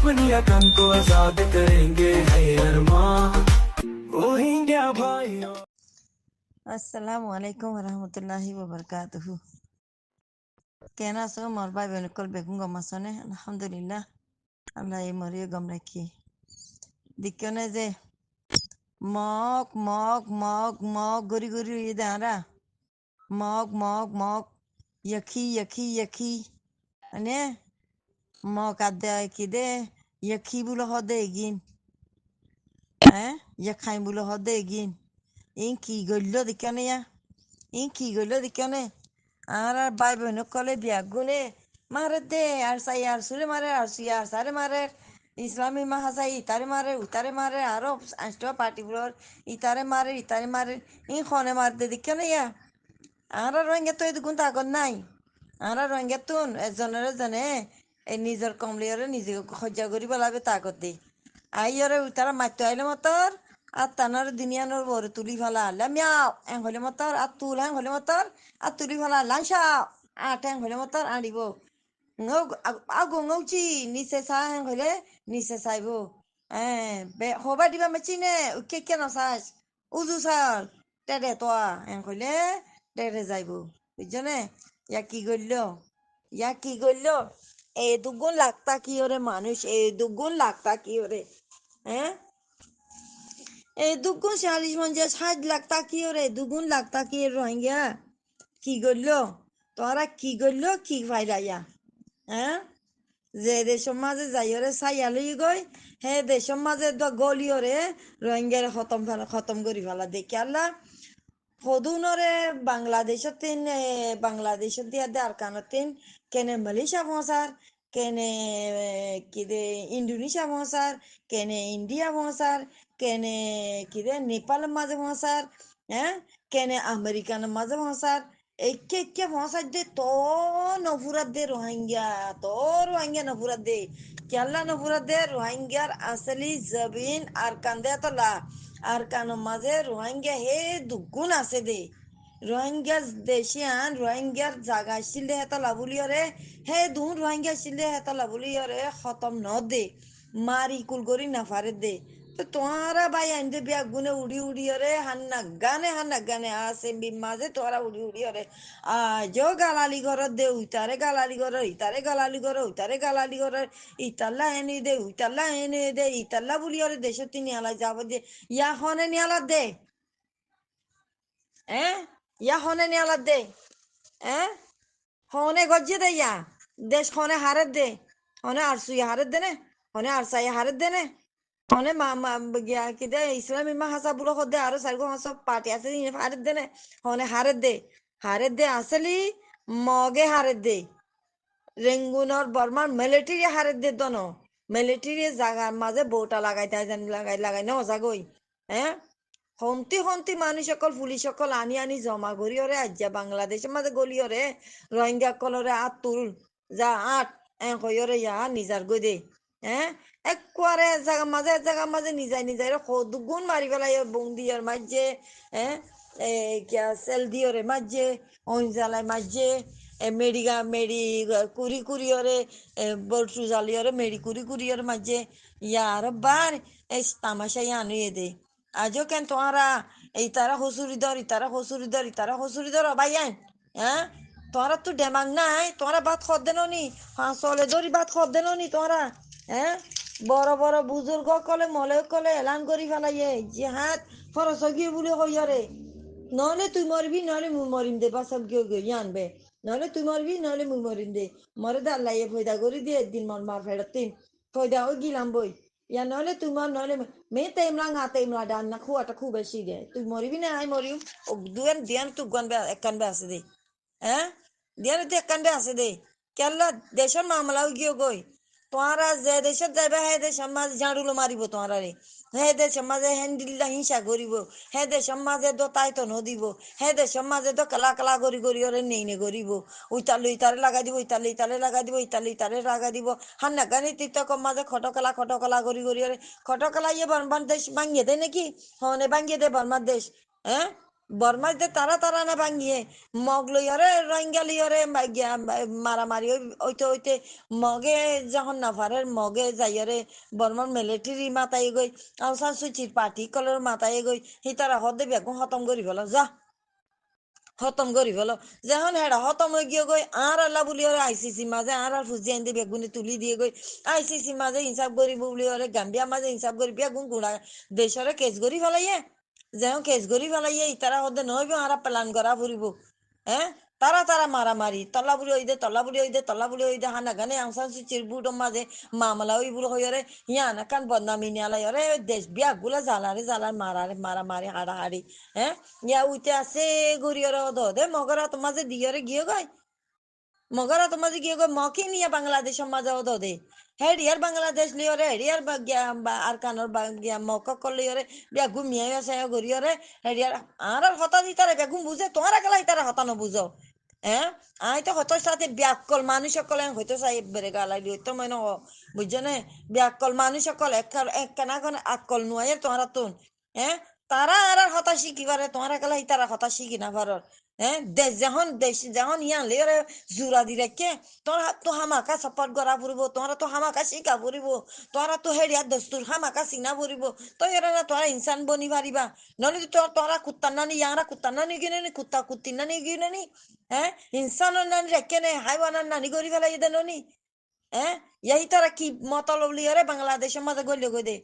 दुश्मनियां को आजाद करेंगे है अरमान रोहिंग्या भाइयों। আসসালামু আলাইকুম রহমতুল্লাহি ওবরকাতুহু। কেন আছো মোর ভাই বোন কল বেগুন গম আছনে? আলহামদুলিল্লাহ আল্লাহ এই মরিয়ে গম রাখি দিকনে যে মগ মগ মগ মগ গরি গরি দাঁড়া মগ মগ মগ yaki ane mog adda kide yaki bulo hode egin yakai bulo hode egin in ki gollo dikane ya in ki gollo dikane আর আর ভাই বোন কলে বিয়া গুনে মারে দে আর সাই আর সুরে মারে আর সুই আর সারে মারে ইসলামী মাহাসাই ইতারে মারে আরো আষ্ট পার্টিগুলোর ইতারে মারে ই খনে মারতে দিকে না ইয়া আর রোহিঙ্গা তো এদিকুন তাগর নাই আর রোহিঙ্গা তুন এজনের জনে এই নিজের কমলিয়রে নিজে সজ্জা করি পেলাবে তাগত দি আইয়রে তারা মারতে আইলে মতর আর তানার দুনিয়ানোর বড় তুলি ফেলা আল্লাহ মিয়াও এং হলে মতর আর তুল হ্যাং হলে মতর আর তুলি ফেলা লাংসাও আটেং হলে মতর আনিব আগো ngৌচি নিচে চা হেং হলে নিচে চাইব হবা দিবা মেচিনে উকে কে নচাইছ উজু চাল টেরে তোয়া হেং হলে টেরে যাইব বুঝছনে ইয়া কি করল এই দুগুণ লাগতা কি ওরে মানুষ এই দুগুণ লাগতা কি ওরে হ্যাঁ এই দুগুণ 40-50 লাখ তাকি ওরে দুগুণ লাখ তাকি রোহিঙ্গা কি করলো তোরা কি করলো কি ফাইলাইয়া হ্যাঁ যে দেশের মাঝে যাই ওরে সাইয়ালই গই হে দেশের মাঝে গলি ওরে রোহিঙ্গার খতম করি ফেলা দেখি আল্লাহ সদুনরে বাংলাদেশত দিয়া দে আর কানতিন কেনে মালয়েশিয়া পৌঁছার কেনে কিদে ইন্দোনেশিয়া পৌঁছার কেনে ইন্ডিয়া পৌঁছার কেনে কিদে নেপালের মাঝে পৌঁছার হ্যাঁ কেনে আমেরিকানের মাঝে পৌঁছার একে একে পৌঁছার দে তো নফুরাত দে রোহিঙ্গা নফুরাত দে কেল্লা নফুরাত দে রোহিঙ্গার আসলি জবিন আর কান্দে তো লা আর কানো মাঝে রোহিঙ্গা হে দুগুণ আছে দে রোহিঙ্গা দেশিয়ান রোহিঙ্গার জাগা ছিলে হেতা লাভুলিয়রে হে দুন রোহিঙ্গা ছিলে হেতা লাভুলিয়রে খতম ন দে মারি কুল করি না ফারে দে তো তোরা ভাই আনতে বিয়া গুনে উড়ি রে হান্না গানে আসে মাঝে তোরা উড়ি রে আজও গালালি ঘরত দে ইতারে গালালি ঘর ইতাল্লা এনে দে উইতাল্লা এনে দে ইতাল্লা বলি ওরে দেশত তিনি আলাই যাব যে ইয়া হনে নিয়ালা দে ইয়া হনে নিয়ালা দে হ্যাঁ হনে গজ্জে দে ইয়া দেশ হনে হারে দে হনে আরসুই হারে দে নে হনে আরসাই হারে দে নে হনে গিয়া কিদে ইসলামী মাহাসা বুলো দে আরো সারগো হাসা পার্টি আছে হারে দে নে হনে হারে দে আসলি মগে হারে দে রেঙ্গুনর বর্মার মিলিটারি হারে দে দন মিলিটারি জাগার মাঝে বউটা লাগাই ন জাগই হ্যাঁ হন্তি মানুষ সকল পুলিশ সকল আনি জমা করি ওরে আজ্জা বাংলাদেশের মাঝে গলি ওরে রোহিঙ্গা কলরে আট তুল যা আট কইরে ইয়া নিজার গই দে হ্যাঁ একবারে জায়গা মাঝে নিজাই দুগুণ মারি ফেলাই বন্দিয়ার মাঝে হ্যাঁ সেল দিওরে মাঝে অঞ্জালাই মাঝে মেরি ওরে বটু জালিয়রে কুরি ওরে মাঝে ইয়ার বার এই তামাশা আনুয়ে দে আজও কেন তোমরা ইতারা হসুরি ধর ভাইয়ান হ্যাঁ তোরা তো ডেমাং নাই তোরা ভাত খদ দেন নি চলে ধরি ভাত খদ দেন নি তোরা হ্যাঁ বড় বুজুর্গ কলে মলে কলে এলান করি ফেলাইয়ে যে হাত খরচ গিয়ে বলে হইয়ারে নহলে তুই মরবি নহলে মুই মরিম দে বাসব গিয়ে আনবে নহলে তুই মরবি নহলে মুই মরিম দে মরে দে আল্লাহ ফয়দা করি দিয়ে একদিন মর ফেরত তিন ফয়দা হয়ে গিলাম বই ইয়া নহলে তুই মর নহলে মেয়ে তেমলা ngা তেমলা ডান না খুয়াটা খুব বেশি দে তুই মরিবি না আই মরিম ও দুয়ান দিয়ান তুই একখান বে আছে দে হ্যাঁ দিয়ান তুই একখান বে আছে দে কেল্লা দেশের মামলাও গিয়ে গই তোমরা যে দেশত যাইবা হে দেশের মাঝে ঝাড়ুলো মারিব তোমরা রে হে দেশের মাঝে হ্যান্ডিল্লা হিংসা করিব হে দেশের মাঝে দোতায়ত নদিব হে দেশের মাঝে তো কালা করি ওরে নেই করিব ইতালে লাগাই দিব ইতালে লাগাই দিব ইতালে লাগাই দিব হান্না গানি তিতক মাঝে খটকলা করি ওরে খটকলা ইয়ে বর্মার দেশ ভাঙিয়ে দেয় নাকি হনে ভাঙিয়ে দে বর্মার দেশ হ্যাঁ বর্মার যে তারা তারা না ভাঙিয়ে মগ লইয়ারে রোহিঙ্গা লইয়ারে মারামারি ওইতে ওইতে মগে যখন নাফারে মগে যাইয়ারে বর্মার মিলিটারি মাথায় গই আউসান সুচির পার্টি কলর মাথায় গই সি তারা হদে বেগুন খতম করি ফেল যা খতম করি ফেল যখন হেডা খতম হয়ে গিয়ে গই আর আল্লাহ বলি ওরে আইসিসি মাঝে আর আর ফুজি আইন বেগুনি তুলি দিয়ে গই আইসিসি মাঝে হিসাব করিব বলি ওরে গাম্বিয়া মাঝে হিসাব করি বেগুন গুড়া দেশরে কেস করি ফেলাইয়ে যেন কেস করি ফেলাইয়ে ইতারা হদে নইব আর প্ল্যান করা ফুরিব হ্যাঁ তারা তারা মারামারি তল্লা বুড়ি হইদে তল্লা বুড়ি হইদে হানা গানে আংসান সুচির বুড়োর মাঝে মামলা ওই বুড়ো হইরে ইয়ানা কান বদনামি নিয়ালাই ওরে দেশ বিয়া গুলা জ্বালারে জ্বালার মারামারি হাড়াহাড়ি হ্যাঁ ইয়া উইতে আছে গরিয়র দে মগরা তোমার যে দিয়রে গিয়ে গয় মগরা তোমার যে গিয়ে গয় মকে নিয়ে বাংলাদেশের মাঝে দে হেডিয়ার বাংলাদেশ লিওরে হেডিয়ার আর কানোর গিয়া মক লিওরে বিয়া ঘুমিয়ে আছে গরিয়রে হেডিয়ার আর হতা দিতারে বেগুম বুঝে তোমার গেলা ইতারা হতা নবুঝো হ্যাঁ আই তো হয়তো সাথে ব্যাকল মানুষ সকলে হয়তো চাই বেড়ে গালাই হইতো মানে বুঝছো না ব্যাকল মানুষ সকল একখানা এখন আকল নুয়াইয়ের তোমার তুন হ্যাঁ তারা আর হতা শিখি পারে তোমার গেলা তারা হতা শিখি না পারর হ্যাঁ দেশ যখন ইয়ান লেরে জুরা দি রেখে তোরা তো হামাকা সাপোর্ট করা ফুরিব তোরা তো হামাকা শিখা ফুরিব তোরা তো হেরিয়া দস্তুর হামাকা চিনা ফুরিব তো এরা না তোরা ইনসান বনি পারিবা ননি তো তোরা কুত্তা নানি ইয়ারা কুত্তা নানি কিনে কুত্তা কুত্তি নানি কিনে হ্যাঁ ইনসানের নানি রেখে নে হাইওয়ানার নানি করি ফেলাই দে ননি হ্যাঁ এই তারা কি মতলব লিয়ারে বাংলাদেশের মাঝে গলে গই দে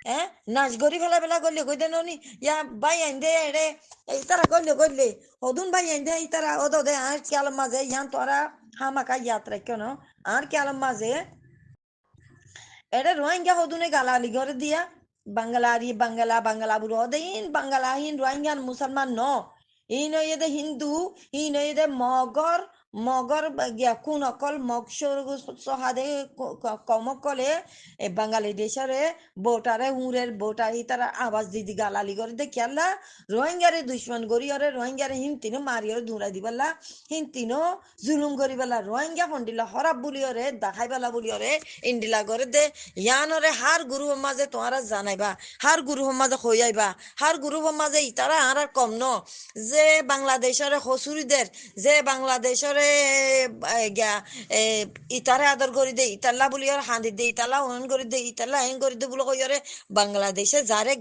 হ্যাঁ নাচ গড়ি ফেলা ফেলা গলে গই দে ননি ইয়া বাই আইন দে রে এই তারা গলে হদুন বাই আইন দে এই তারা ওদ দে আর কি আলম মাঝে ইয়ান তোরা হামাকা ইয়াত্রা কেন আর কি আলম মাঝে এটা রোহিঙ্গা হদুনে গালালি করে দিয়া বাঙ্গালারি বাঙ্গালা বুড়ো দে ইন বাঙ্গালা হিন রোহিঙ্গান মুসলমান ন ইন দে হিন্দু ইন দে মগর গিয়া কোন অকল মগ সহাদে কমকলে এ বাঙালি দেশরে বোটারে হুঁরের বোটার তারা আওয়াজ দিদি গালালি করে দে খেলা রোহিঙ্গারে দুশ্মন গরিয়রে রোহিঙ্গারে হিমতিনো মারিয়রে ধুরা দিবাল্লা হিমতিনো জুলুম করিবালা রোহিঙ্গা ফন্ডিলা হরাব বুলিয়রে দেখাইবালা বুলিয়রে ইন্ডিলা করে দে ইয়ানরে হার গুরু মাঝে তোমারা জানাইবা হার গুরু মাঝে হইয়াইবা হার গুরু মাঝে ইতারা আর কম ন যে বাংলাদেশের হসুরিদের যে বাংলাদেশের ইতারে আদর করি দে ইতাল্লা বলি আর হাঁদি দে ইতাল্লা হন করি দে ইতাল্লা হেন করি দে বলে কইরে বাংলাদেশে যারে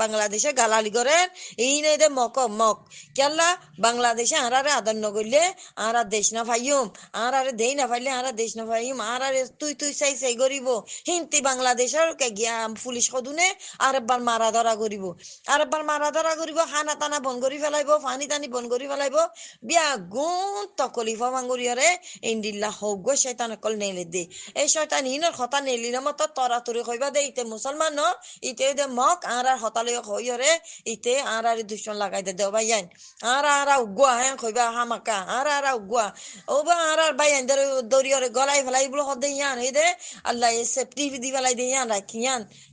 বাংলাদেশে গালালি করে এই নেই দে মক কেলা বাংলাদেশে আরারে আদর নগরলে আরা দেশ না ফাইম আরারে দেই না ফাইলে আরা দেশ না ফাইম আরারে তুই চাই করিব হিন্তি বাংলাদেশের গিয়া পুলিশ সদুনে আরেকবার মারা ধরা করিব আরেকবার মারা ধরা করিব খানা টানা বন করি ফেলাইব পানি টানি বন করি ফেলাইব বিয়া গুণ তকলিফ মাঙ্গুরিয়ারে ইন্দিল্লা হোক গো শয়তান অকল নেলে দে এই শয়তান ইনর হতা নেলির মতো তরাতরি কইবা দে ইতে মুসলমান ন ইতে দে মক আর হতালে হইরে ইতে আর দুশ্মন লাগাই দে দেও ভাইয়ান আর উগুয়া হ্যাঁ কইবা হামাকা আর উগুয়া ও বা আর ভাইয়ান দরিয়রে গলাই ফেলাই বলে হদে ইয়ান এই দে আল্লাহ সেফটি দি ফেলাই দে ইয়ান রাখি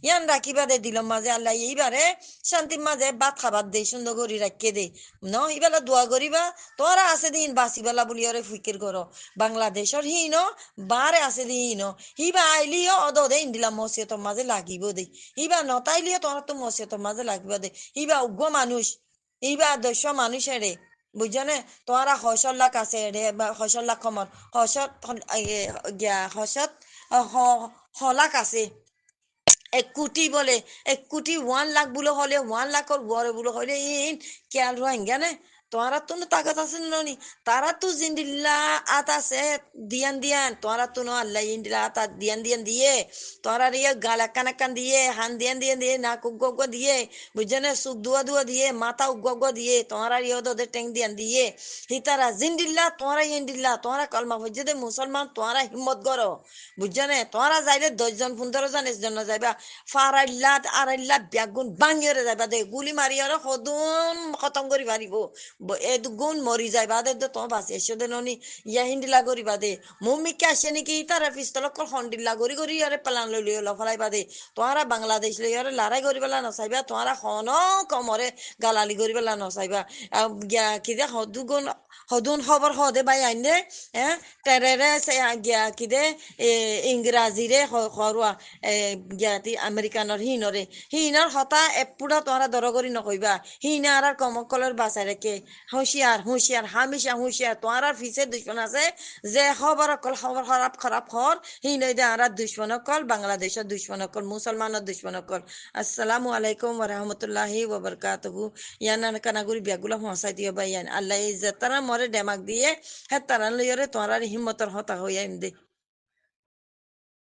ইয়ান রাখিবা দে দিলাম মাঝে আল্লাহ এইবারে শান্তির মাঝে ভাত খাবার দে সুন্দর করি রাখিয়ে দে ন ইবেলা দোয়া করিবা তোরা আছে দিন বাসিবেলা বলি ওরে ফিকির করো বাংলাদেশের হিন বারে আছে দিন হিবা আইলিও অদ দে ইন্দিলা মসিয়তর মাঝে লাগিব দে হিবা নতাইলিও তোরা তো মসিয়তর মাঝে লাগিব দে হিবা উগ্র মানুষ হিবা দস্য মানুষেরে বুঝছনে তোরা হসল্লাক আছে রে হসল্লাক খমর হসত হসত হলাক আছে 1 কোটি বলে 1 কোটি 1 লাখ বলে হলে 1 লাখর বড় বলে হলে ইন কেয়াল রোহিঙ্গা নে তোরা তো তাকাত আছে ননি তারা তো জিন্দিল্লা আত আছে দিয়ান তোরা তো আল্লাহ ইন্দিলা আত দিয়ান দিয়ে তোরা রিয়া গাল কান দিয়ে হান দিয়ান দিয়ে নাক উগ্গ দিয়ে বুঝনে সুখ দুয়া দিয়ে মাথা উগ্গ দিয়ে তোরা রিয়া ওদের ট্যাং দিয়ে হিতারা জিন্দিল্লা তোরা ইন্দিল্লা তোরা কলমা হজ্জে মুসলমান তোরা হিম্মত করো বুঝছনে তোরা যাইলে 10 জন 15 জন এসজন যাইবা ফারাইল্লা আড়াইল্লা ব্যাগুন বাঙিয়ে যাইবা দে গুলি মারি আর সদুন খতম করি পারিব এ গুণ মরি যায় বাদে তো তোমার বাসি এসে দে ননি ইয়া হিন্দিলা করি বাদে মুমিকে আসে নাকি তারা পিস্তল কল হন্ডিল্লা করি করি আরে পালান লইলি লফলাই বাদে তোমারা বাংলাদেশ লই আরে লড়াই করি পেলা নচাইবা তোমারা খন কমরে গালালি করি পেলা নচাইবা গিয়া কিদে হদুন খবর হদে বাই আইনে তেরেরে গিয়া কিদে ইংরাজিরে হরুয়া গিয়াতি আমেরিকানর হিনর হতা এপুরা তোমরা দরগরি নকইবা হিনা আর কমকলের বাসায় রেখে হুঁশিয়ার হুঁশিয়ার হামিশা হুঁশিয়ার তোমার ফিসে দুশ্মন আছে যে খবর অকল খবর খারাপ খারাপ হর হিনই দে আর দুশ্মন অকল বাংলাদেশের দুশ্মন অকল মুসলমানের দুশ্মন অকল আসসালামু আলাইকুম ওরহমতুল্লাহি ওবরকাতুহু ইয়ান কানাগুরি বিয়াগুলা হসাই দিও বা ইয়ান আল্লাহ ইজ্জত তারা মরে ডেমাক দিয়ে হ্যাঁ তারা লইরে তোমার হিম্মতর হতা হইয়া দে